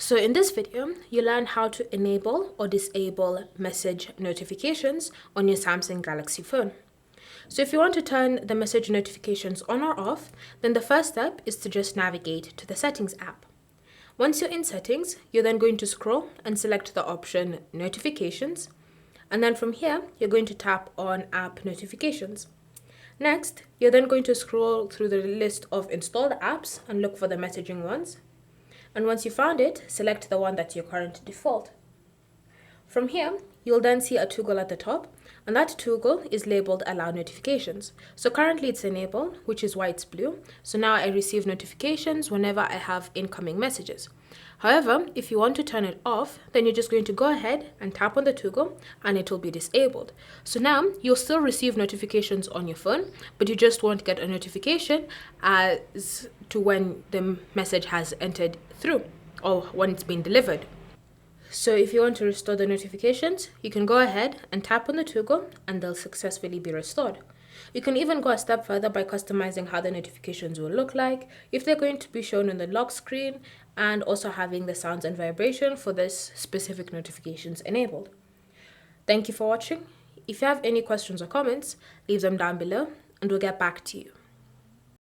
So in this video, you learn how to enable or disable message notifications on your Samsung Galaxy phone. So if you want to turn the message notifications on or off, then the first step is to just navigate to the Settings app. Once you're in Settings, you're then going to scroll and select the option Notifications. And then from here, you're going to tap on App Notifications. Next, you're then going to scroll through the list of installed apps and look for the messaging ones. And once you found it, select the one that's your current default. From here, you'll then see a toggle at the top, and that toggle is labeled Allow Notifications. So currently it's enabled, which is why it's blue. So now I receive notifications whenever I have incoming messages. However, if you want to turn it off, then you're just going to go ahead and tap on the toggle and it will be disabled. So now you'll still receive notifications on your phone, but you just won't get a notification as to when the message has entered through or when it's been delivered. So if you want to restore the notifications, you can go ahead and tap on the toggle and they'll successfully be restored. You can even go a step further by customizing how the notifications will look like, if they're going to be shown on the lock screen, and also having the sounds and vibration for this specific notifications enabled. Thank you for watching. If you have any questions or comments, leave them down below and we'll get back to you.